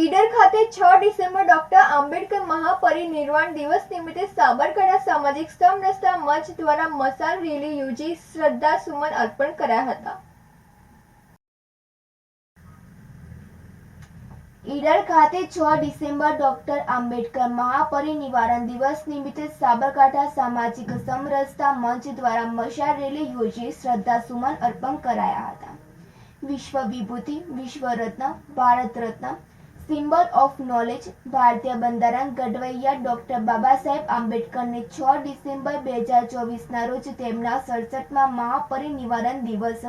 ઈડર ખાતે 6 December doctor Ambedkar મહાપરિનિર્વાણ દિવસ નિમિત્તે સાબરકાંઠા સામાજિક સમરસતા મંચ દ્વારા મશાલ રેલી યોજી શ્રદ્ધાસુમન અર્પણ કર્યા હતા. ઈડર ખાતે 6 ડિસેમ્બર ડોક્ટર આંબેડકર મહાપરિનિર્વાણ દિવસ નિમિત્તે સાબરકાંઠા સામાજિક સમરસતા મંચ દ્વારા મશાલ રેલી યોજી શ્રદ્ધાસુમન અર્પણ કરાયા હતા. વિશ્વ વિભૂતિ, વિશ્વ રત્ન, Bharat Ratna, symbol of knowledge, ભારતીય બંધારણ ઘડવૈયા ડોક્ટર બાબા સાહેબ આંબેડકરને 6 ડિસેમ્બર 2024ના રોજ તેમના 67મા મહાપરિનિર્વાણ દિવસ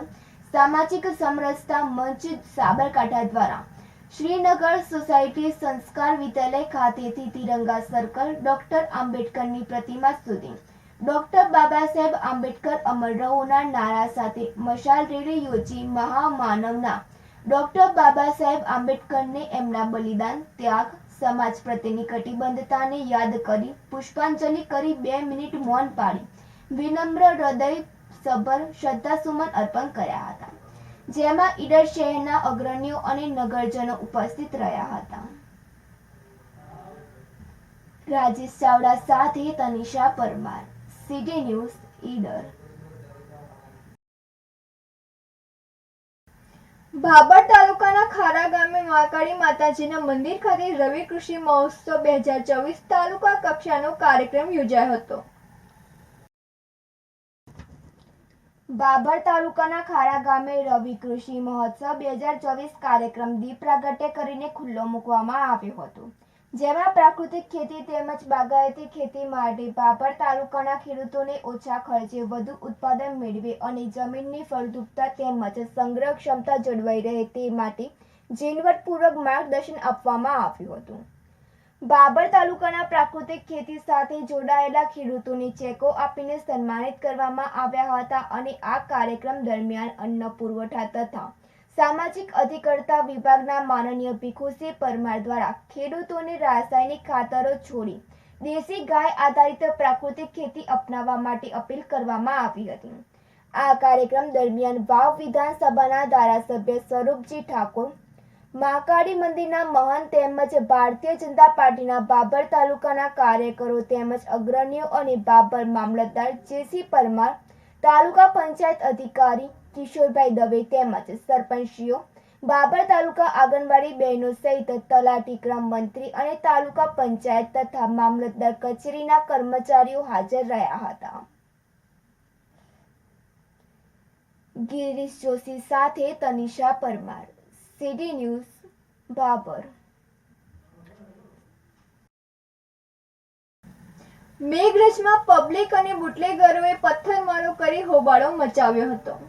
સામાજિક સમરસતા મંચ સાબરકાંઠા દ્વારા શ્રીનગર સોસાયટી સંસ્કાર વિદ્યાલય ખાતેથી તિરંગા સર્કલ, ડોક્ટર આંબેડકરની પ્રતિમા સુધી ડોક્ટર બાબા સાહેબ આંબેડકર અમર રહોના નારા સાથે મશાલ રેલી યોજી મહામાનવના ડોક્ટર બાબા સાહેબ આંબેડકરને એમના બલિદાન, ત્યાગ, સમાજ પ્રત્યેની કટિબદ્ધતાને યાદ કરી પુષ્પાંજલિ કરી 2 મિનિટ મૌન પાળી વિનમ્ર હૃદયસભર શ્રદ્ધાસુમન અર્પણ કર્યા હતા, જેમાં ઈડર શહેરના અગ્રણીઓ અને નગરજનો ઉપસ્થિત રહ્યા હતા. રાજેશ ચાવડા સાથે તનિષા પરમાર, સિટી ન્યૂઝ, ઈડર. ભાભર તાલુકાના ખારા ગામે મહાકાળી માતાજીના મંદિર ખાતે રવિ કૃષિ મહોત્સવ 2024 તાલુકા કક્ષાનો કાર્યક્રમ યોજાયો હતો. ભાભર તાલુકાના ખારા ગામે રવિ કૃષિ મહોત્સવ 2024 કાર્યક્રમ દીપ પ્રાગટ્ય કરીને ખુલ્લો મૂકવામાં આવ્યો હતો, જેમાં પ્રાકૃતિક ખેતી તેમજ બાગાયતી ખેતી માટે ભાભર તાલુકાના ખેડૂતોને ઓછા ખર્ચે વધુ ઉત્પાદન મેળવે અને જમીનની ફળદ્રુપતા તેમજ સંગ્રહ ક્ષમતા જળવાઈ રહે તે માટે ઝીણવટપૂર્વક માર્ગદર્શન આપવામાં આવ્યું હતું. ભાભર તાલુકાના પ્રાકૃતિક ખેતી સાથે જોડાયેલા ખેડૂતોને ચેકો આપીને સન્માનિત કરવામાં આવ્યા હતા અને આ કાર્યક્રમ દરમિયાન અન્ન પુરવઠા તથા સામાજિક અધિકારીતા વિભાગના માનનીય ભીખુસિંહ પરમાર દ્વારા ખેડૂતોને રાસાયણિક ખાતરો છોડી દેશી ગાય આધારિત પ્રાકૃતિક ખેતી અપનાવવા માટે અપીલ કરવામાં આવી હતી. આ કાર્યક્રમ દરમિયાન વાવ વિધાનસભાના ધારાસભ્ય સ્વરૂપજી ઠાકોર, મહાકાળી મંદિરના મહંત તેમજ ભારતીય જનતા પાર્ટીના ભાભર તાલુકાના કાર્યકરો તેમજ અગ્રણીઓ અને ભાભર મામલતદાર જેસી પરમાર, તાલુકા પંચાયત અધિકારી કિશોરભાઈ દવે તેમજ સરપંચીઓ, ભાભર તાલુકા આંગણવાડી બહેનો સહિત તલાટી ક્રમ મંત્રી અને તાલુકા પંચાયત તથા મામલતદાર કચેરીના કર્મચારીઓ હાજર રહ્યા હતા. ગિરીશ જોશી સાથે તનિષા પરમાર, સિટી ન્યૂઝ, ભાભર. મેઘરજમાં પબ્લિક અને બુટલેગરોએ પથ્થરમારો કરી હોબાળો મચાવ્યો હતો.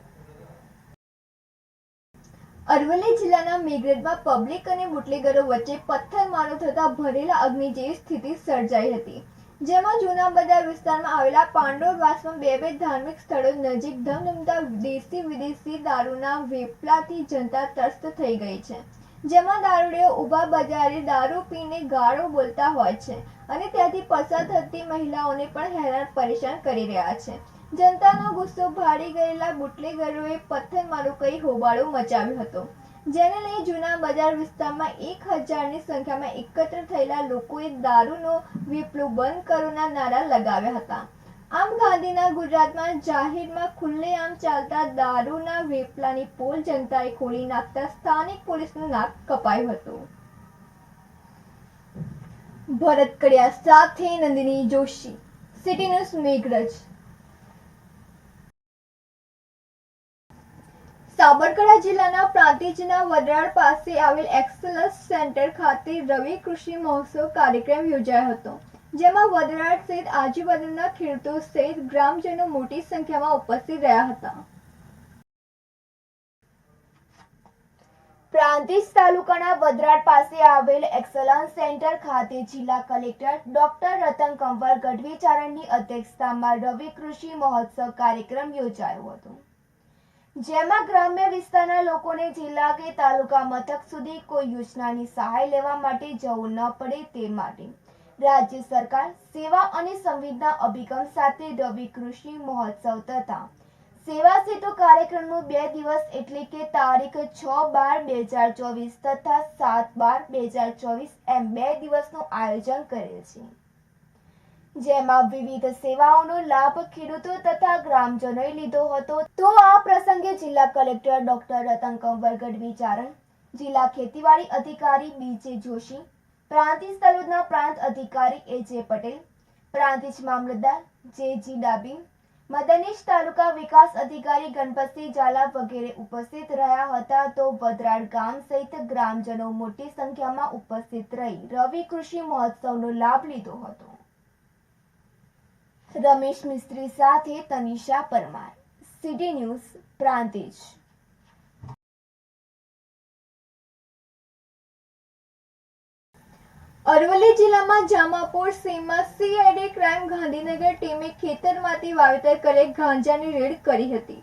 અરવલ્લી જિલ્લાના મેઘરજમાં પબ્લિક અને બુટલેગરો વચ્ચે પથ્થરમારો થતા ભરેલા અગ્નિ જેવી સ્થિતિ સર્જાઈ હતી, જેમાં જૂના બજાર વિસ્તારમાં આવેલા પાંડોરવાસમાં બે ધાર્મિક સ્થળો નજીક ધમધમતા દેશી વિદેશી દારૂના વેપલાથી જનતા ત્રસ્ત થઈ ગઈ છે, જેમાં દારૂડીઓ ઊભા બજારે દારૂ પીને ગાળો બોલતા હોય છે અને ત્યાંથી પસાર થતી મહિલાઓને પણ હેરાન પરેશાન કરી રહ્યા છે. જનતાનો ગુસ્સો ભાળી ગયેલા બુટલેગરોએ પથ્થરમારો કરી હોબાળો મચાવ્યો હતો, જેને લઈ જૂના બજાર વિસ્તારમાં 1000ની સંખ્યામાં એકત્ર થયેલા લોકોએ દારૂનો વેપલો બંધ કરોના નારા લગાવ્યા હતા. આમ ગાંધીના ગુજરાતમાં જાહેરમાં ખુલ્લેઆમ ચાલતા દારૂના વેપલાની પોલ જનતાએ ખોલી નાખતા સ્થાનિક પોલીસનું નાક કપાયું હતું. ભરત કડિયા સાથે નંદિની જોશી, સિટી ન્યૂઝ, મેઘરજ. સાબરકાંઠા જિલ્લાના પ્રાંતિજના વડરાળ પાસે આવેલ એક્સલન્સ સેન્ટર ખાતે રવિ કૃષિ મહોત્સવ કાર્યક્રમ યોજાયો હતો, જેમાં વડરાળ સહિત આજુબાજુના ખેડૂતો સહિત ગ્રામજનો મોટી સંખ્યામાં ઉપસ્થિત રહ્યા હતા. પ્રાંતિજ તાલુકાના વડરાળ પાસે આવેલ એક્સલન્સ સેન્ટર ખાતે જિલ્લા કલેક્ટર ડોક્ટર રતન કંવર ગઢવીચારણની અધ્યક્ષતામાં રવિ કૃષિ મહોત્સવ કાર્યક્રમ યોજાયો હતો, જેમાં ગ્રામ્ય વિસ્તારના લોકોને જિલ્લા કે તાલુકા મથક સુધી કોઈ યોજનાની સહાય લેવા માટે જવું ન પડે તે માટે રાજ્ય સરકાર સેવા અને સંવેદના અભિગમ સાથે રવિ કૃષિ મહોત્સવ તથા સેવા સેતુ કાર્યક્રમનું 2 દિવસ એટલે કે તારીખ 6/12/2024 તથા 7/12/2024 એમ 2 દિવસનું આયોજન કરેલ છે, જેમાં વિવિધ સેવાઓનો લાભ ખેડૂતો તથા ગ્રામજનોએ લીધો હતો. તો આ પ્રસંગે જિલ્લા કલેક્ટર ડોક્ટર રતન કંવર ગઢવી ચારણ, જિલ્લા ખેતીવાડી અધિકારી બી.જે. જોશી, પ્રાંતિજ તાલુકાના પ્રાંત અધિકારી એ.જે. પટેલ, પ્રાંતિજ મામલતદાર જે.જી. ડાબી, મદનેશ તાલુકા વિકાસ અધિકારી ગણપતસિંહ ઝાલા વગેરે ઉપસ્થિત રહ્યા હતા. તો વદરાડ ગામ સહિત ગ્રામજનો મોટી સંખ્યામાં ઉપસ્થિત રહી રવિ કૃષિ મહોત્સવનો લાભ લીધો હતો. રમેશ મિસ્ત્રી સાથે તનિષા પરમાર, સિટી ન્યૂઝ, પ્રાંતિજ. અરવલ્લી જિલ્લામાં જામાપુર સીમમાં CID ક્રાઇમ ગાંધીનગર ટીમે ખેતરમાંથી વાવેતર કરેલ ગાંજાની રેડ કરી હતી.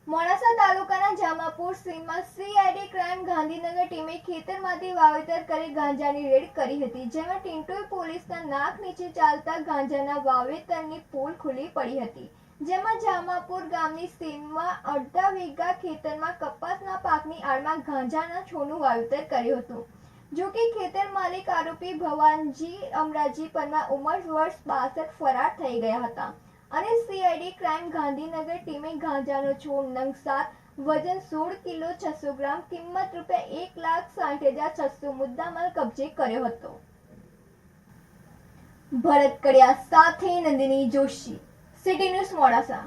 મોડાસા તાલુકાના જામાપુર સીમમાં CID ક્રાઇમ ગાંધીનગર ટીમે ખેતરમાંથી વાવેતર કરેલ ગાંજાની રેડ કરી હતી, જેમાં ટિન્ટોઈ પોલીસના નાક નીચે ચાલતા ગાંજાના વાવેતરની પોલ ખુલ્લી પડી હતી, જેમાં જામાપુર ગામની સીમમાં અડધા વીઘા ખેતરમાં કપાસના પાકની આડમાં ગાંજાના છોડનું વાવેતર કર્યું હતું. જો કે ખેતર માલિક આરોપી ભવાનજી અમરાજી પરમાર ઉંમર વર્ષ 62 ફરાર થઈ ગયા હતા અને CID ક્રાઇમ ગાંધીનગર ટીમે ગાંજાનો છોડ નંગ 7 વજન 16 કિલો 600 ગ્રામ કિંમત ₹1,60,600 મુદ્દામાલ કબજે કર્યો હતો. ભરત કડિયા સાથે Nandini Joshi, city news, Modasa.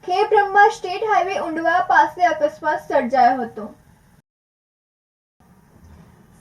Khedbrahma state highway Undva પાસે અકસ્માત સર્જાયો હતો.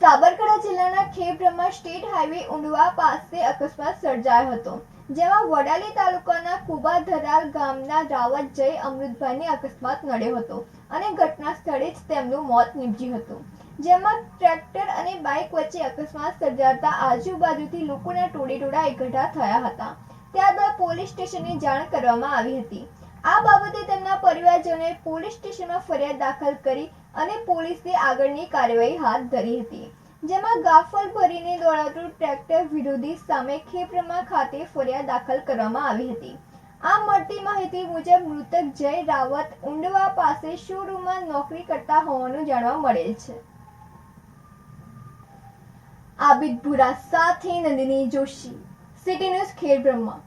સાબરકાંઠા જિલ્લાના ખેડબ્રહ્મા સ્ટેટ હાઈવે ઉંડવા પાસે અકસ્માત સર્જાયો હતો, જેમાં વડાલી તાલુકાના કુબાધરાલ ગામના રાવત જય અમૃતભાઈને અકસ્માત નડ્યો હતો અને ઘટના સ્થળે જ તેમનું મોત નીપજ્યું હતું, જેમાં ટ્રેક્ટર અને બાઇક વચ્ચે અકસ્માત સર્જાતા આજુબાજુથી લોકોના ટોળેટોળા એકઠા થયા હતા. ત્યારબાદ પોલીસ સ્ટેશનની જાણ કરવામાં આવી હતી. આ બાબતે તેમના પરિવારજનોએ પોલીસ સ્ટેશનમાં ફરિયાદ દાખલ કરી અને પોલીસે આગળની કાર્યવાહી હાથ ધરી હતી, જેમાં ગાફલ ભરીને દોડાવતું ટ્રેક્ટર વિરોધી સામે ખેડબ્રહ્મા ખાતે ફરિયાદ દાખલ કરવામાં આવી હતી. આ મળતી માહિતી મુજબ મૃતક જય રાવત ઉંડવા પાસે શોરૂમમાં નોકરી કરતા હોવાનું જાણવા મળેલ છે. આબિદ ભુરા સાથે નંદિની જોશી, સિટી ન્યૂઝ, ખેડબ્રહ્મા.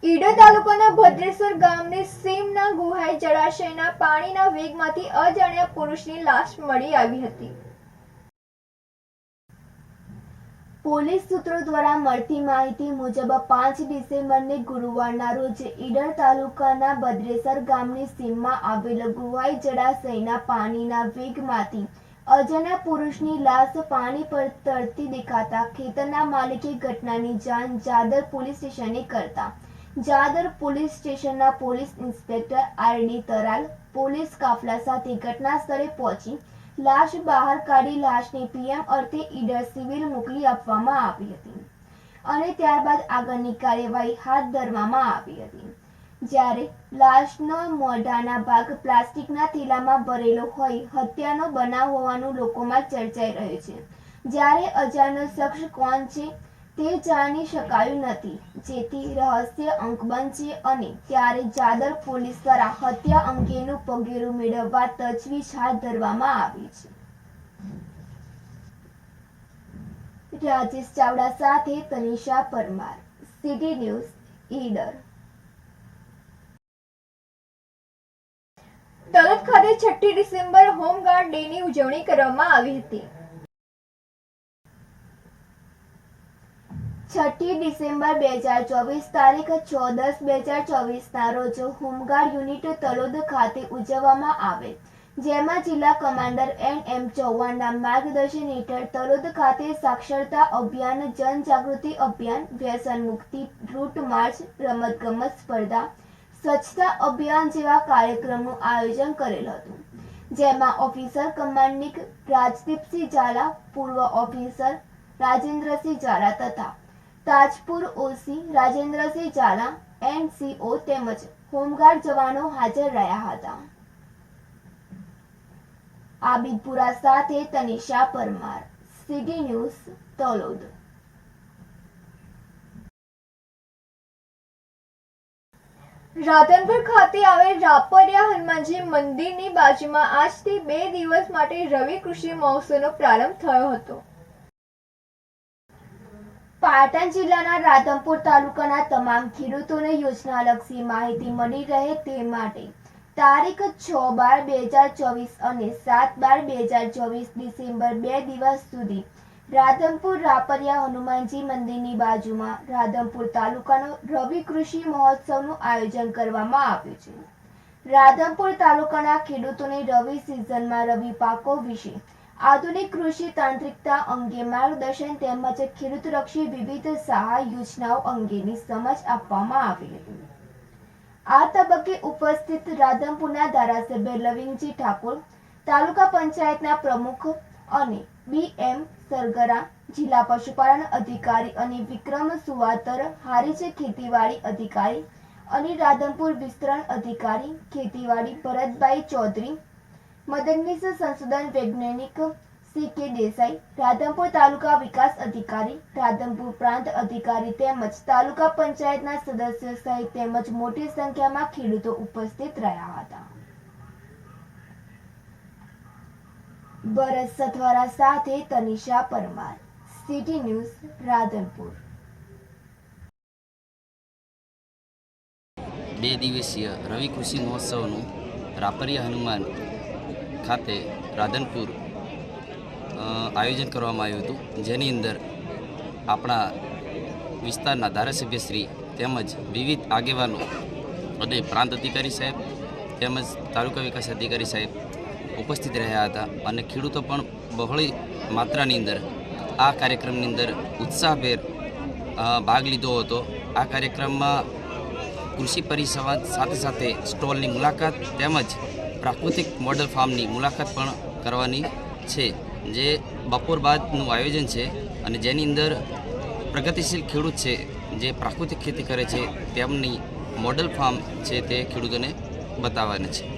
ઈડર તાલુકાના ભદ્રેશ્વર ગામની સીમના ગુહાઈ જળાશયના પાણીના વેગમાંથી અજાણ્યા પુરુષની લાશ મળી આવી હતી. પોલીસ સૂત્રો દ્વારા મળતી માહિતી મુજબ 5 ડિસેમ્બરને ગુરુવારના રોજ ઈડર તાલુકાના ભદ્રેશ્વર ગામની સીમમાં આવેલ ગુહાઈ જળાશયના પાણીના વેગમાંથી અજાણ્યા પુરુષની લાશ પાણી પર તરતી દેખાતા ખેતરના માલિકે ઘટનાની જાણ જાદર પોલીસ સ્ટેશને કરતા જાદર પોલીસ સ્ટેશનના police inspector R.D. Taral police કાફલા સાથે ઘટના સ્થળે પહોંચી લાશ બહાર કાઢી લાશને PM અર્થે ઈડર સિવિલ મોકલી આપવામાં આવી હતી અને ત્યારબાદ આગળની કાર્યવાહી હાથ ધરવામાં આવી હતી. જ્યારે લાશનો મોઢાના ભાગ પ્લાસ્ટિકના થેલામાં ભરેલો હોય હત્યાનો બનાવ હોવાનું લોકોમાં ચર્ચાઈ રહ્યું છે. જ્યારે અજાણ્યો શખ્સ કોણ છે તે જાણી શકાયું નથી, જેથી રહસ્ય અંકબંધ છે અને ત્યારે જાદર પોલીસ દ્વારા હત્યા અંગેનું પગેરું મેળવવા તજવીજ હાથ ધરવામાં આવી છે. રાજેશ ચાવડા સાથે તનિષા પરમાર, સિટી ન્યૂઝ, ઈડર. તલોદ ખાતે 6 ડિસેમ્બર હોમગાર્ડ ડેની ઉજવણી કરવામાં આવી હતી. 6 ડિસેમ્બર 2024 તારીખ 6/10/2024 રોજ હોમગાર્ડ યુનિટ તલોદ ખાતે ઉજવવામાં આવેલ, જેમાં જિલ્લા કમાન્ડર N.M. ચૌહાણના માર્ગદર્શન હેઠળ તલોદ ખાતે સાક્ષરતા અભિયાન, જનજાગૃતિ અભિયાન, વ્યસન મુક્તિ રૂટ માર્ચ, રમતગમત સ્પર્ધા, સ્વચ્છતા અભિયાન જેવા કાર્યક્રમનું આયોજન કરેલ હતું, જેમાં ઓફિસર કમાન્ડિંગ રાજદીપસિંહ ઝાલા, પૂર્વ ઓફિસર રાજેન્દ્રસિંહ ઝાલા તથા તાજપુર OC રાજેન્દ્રસિંહ ઝાલા, NCO તેમજ હોમગાર્ડ જવાનો હાજર રહ્યા હતા. આબિદપુરા સાથે તનિષા પરમાર, સિટી ન્યૂઝ તલોદ. રાધનપુર ખાતે આવેલ રાપરિયા હનુમાનજી મંદિરની બાજુમાં આજથી 2 દિવસ માટે રવિ કૃષિ મહોત્સવનો પ્રારંભ થયો હતો. પાટણ જિલ્લાના રાધનપુર તાલુકાના તમામ ખેડૂતોને યોજનાલક્ષી માહિતી મળી રહે તે માટે તારીખ 6/12/2024 અને 7/12/2024 ડિસેમ્બર 2 દિવસ સુધી રાધનપુર રાપરિયા હનુમાનજી મંદિરની બાજુમાં રાધનપુર તાલુકાનો રવિ કૃષિ મહોત્સવનું આયોજન કરવામાં આવ્યું છે. રાધનપુર તાલુકાના ખેડૂતોને રવિ સિઝનમાં રવિ પાકો વિશે આધુનિક કૃષિ તાંત્રિકતા અંગે માર્ગદર્શન તેમજ ખેડૂતલક્ષી વિવિધ સહાય યોજનાઓ અંગેની સમજ આપવામાં આવી હતી. આ તબક્કે ઉપસ્થિત રાધનપુરના ધારાસભ્ય લવિંગજી ઠાકોર, તાલુકા પંચાયતના પ્રમુખ અને BM સરગરા, જિલ્લા પશુપાલન અધિકારી અને વિક્રમ સુવાતર, હારીજ ખેતીવાડી અધિકારી અને રાધનપુર વિસ્તરણ અધિકારી ખેતીવાડી ભરતભાઈ ચૌધરી, મદદનીશ સંશોધન વૈજ્ઞાનિક CK દેસાઈ, રાધનપુર તાલુકા વિકાસ અધિકારી, રાધનપુર પ્રાંત અધિકારી તેમજ તાલુકા પંચાયતના સદસ્યો સહિત તેમજ મોટી સંખ્યામાં ખેડૂતો ઉપસ્થિત રહ્યા હતા. ભરત સથવારા સાથે તનિષા પરમાર, સિટી ન્યૂઝ રાધનપુર. 2 દિવસીય રવિ કૃષિ મહોત્સવનું રાપરિયા હનુમાન ખાતે રાધનપુર આયોજન કરવામાં આવ્યું હતું, જેની અંદર આપણા વિસ્તારના ધારાસભ્યશ્રી તેમજ વિવિધ આગેવાનો અને પ્રાંત અધિકારી સાહેબ તેમજ તાલુકા વિકાસ અધિકારી સાહેબ ઉપસ્થિત રહ્યા હતા અને ખેડૂતો પણ બહોળી માત્રાની અંદર આ કાર્યક્રમની અંદર ઉત્સાહભેર ભાગ લીધો હતો. આ કાર્યક્રમમાં કૃષિ પરિસંવાદ સાથે સાથે સ્ટોલની મુલાકાત તેમજ પ્રાકૃતિક મોડલ ફાર્મની મુલાકાત પણ કરવાની છે, જે બપોર બાદનું આયોજન છે અને જેની અંદર પ્રગતિશીલ ખેડૂત છે જે પ્રાકૃતિક ખેતી કરે છે તેમની મોડલ ફાર્મ છે તે ખેડૂતોને બતાવવાની છે.